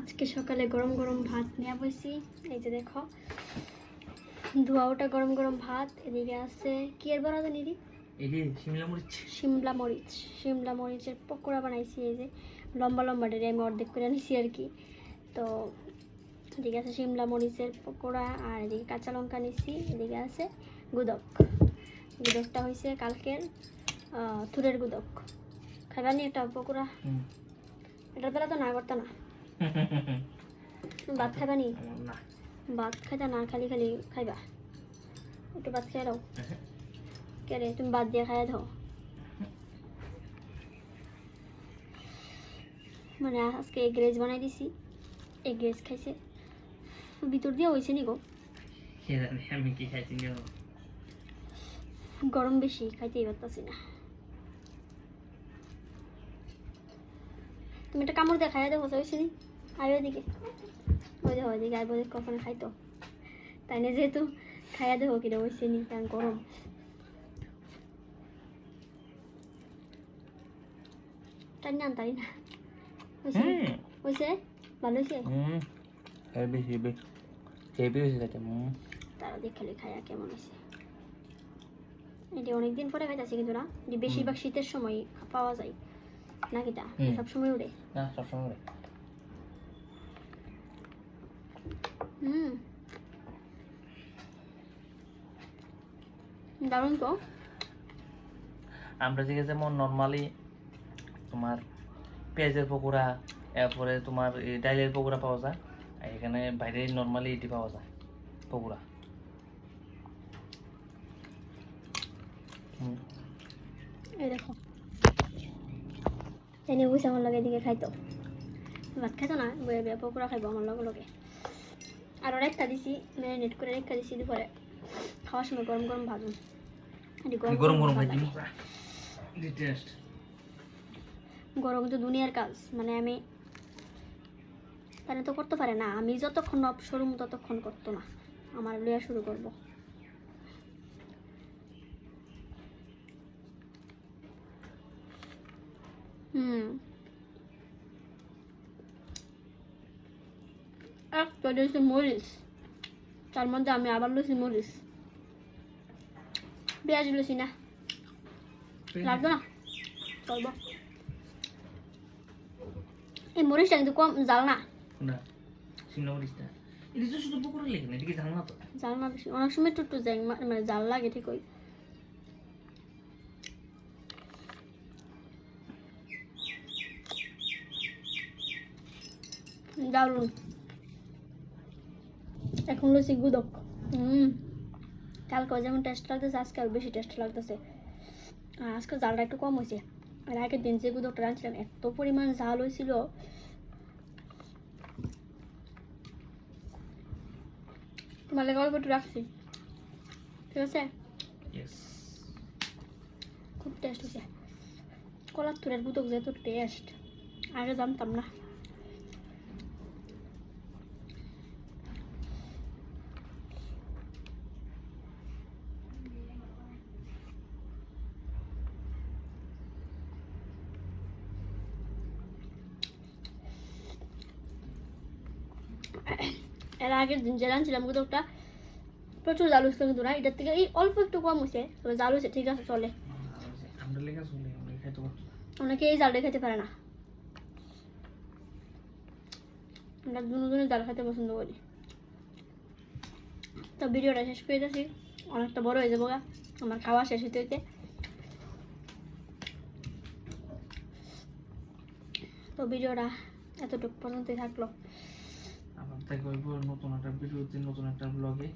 আজকে সকালে গরম গরম ভাত নিয়ে বসি। এই যে দেখো ধোয়া ওটা গরম গরম ভাত। এদিকে আছে কি এর বড় জানি শিমলা মরিচের পকোড়া বানাইছি। এই যে লম্বা লম্বা ডেরে আমি অর্ধেক করে নিছি আর কি। তো এদিকে আছে শিমলা মরিচের পকোড়া আর এদিকে কাঁচা লঙ্কা নিছি। এদিকে আছে গুদকটা হয়েছে কালকের থুরের গুদক। খাইবানি একটা পকোড়া? এটার বেলা তো না করতো না। ভাত খাইবানি? ভাত খাইতা না, খালি খালি খাইবা? একটু ভাত খাই দাও। কে রে তুমি ভাত দিয়ে খাই দাও? মানে আজকে এগ রাইস বানাই দিছি, এগ রাইস খাইছে। ভিতর দিয়ে হয়েছে নি গো? আমি কি খাইছি গরম বেশি, খাইতেই পারতাছি না। তুমি একটা কামড় দিয়ে খাইয়া দেখো হয়েছে নি? আয় ওইদিকে, ওইদিকে আয় বোধ কখনো খাইতো তাই না, যেহেতু খাইয়া দেখো কিনা হয়েছে নি, কারণ গরম। টানি না তাই না? হয়েছে ভালো হয়েছে? তারা দেখালে খাইয়া কেমন হয়েছে। এটা অনেকদিন পরে খাইতেছি কিন্তু না, বেশিরভাগ শীতের সময় পাওয়া যায় নাকি? তা সবসময় উড়ে না, সবসময় উড়ে। দারুণ তো। আমরা দিকে যেমন নর্মালি তোমার পেঁয়াজের পকোড়া, এরপরে তোমার ডাইলের পকোড়া পাওয়া যায়, আর এখানে বাইরে নর্মালি এটি পাওয়া যায় পকোড়া। এই দেখো এনে বুঝে আমার লগে এদিকে খাইতো, ভাত খাইতো না, বয়ে বয়ে পকোড়া খাইবো আমার লগে লগে। আর ওরা একটা দিছি ম্যারিনেট করে রেখা দিছি, দুপুরে খাওয়ার সময় গরম গরম ভাজুন। গরম গরম ভাজি গরম তো দুনিয়ার কাজ, মানে আমি তারা তো করতে পারে না। আমি যতক্ষণ অফ শুরু ততক্ষণ করতো না, আমার লইয়া শুরু করবো। একটা দিয়েছি মরিচ, তার মধ্যে আমি আবার লুছি মরিচ, পেঁয়াজ লুছি না, লাগবে না চলবো। এই মরিচটা কিন্তু কম জাল না, জাল না বেশি, অনেক সময় একটু যাই মানে জাল লাগে ঠিক ওই। দারুন। এখন লুচি গুদক। কালকে যেমন টেস্ট লাগতেছে আজকে আর বেশি টেস্ট লাগতেছে। আর আজকে জালটা একটু কম হয়েছে, আর আগের দিন যে গুদকটা রাঁধছিলাম এত পরিমাণ জাল হয়েছিল। তোমার লেগে অল্প একটু রাখছি, ঠিক আছে? খুব টেস্ট হয়েছে। কলার তুরের গুদক যেহেতু টেস্ট, আগে জানতাম না। এর আগের দিন যে রাঁধছিলাম গুদকটা প্রচুর জাল হয়েছিল, কিন্তু না এটার থেকে এই অল্প একটু কম হয়েছে, তবে জাল হয়েছে ঠিক আছে, চলে। অনেকে এই জালটা খেতে পারে না, আমরা দুজনে জাল খেতে পছন্দ করি। তো ভিডিওটা শেষ করে দিয়েছি, অনেকটা বড় হয়ে যাবো আমার খাওয়া শেষ হইতে হইতে। তো ভিডিওটা এতটুকু পর্যন্তই থাকলো। আবার দেখা হইব নতুন একটা ভিডিওতে, নতুন একটা ব্লগে।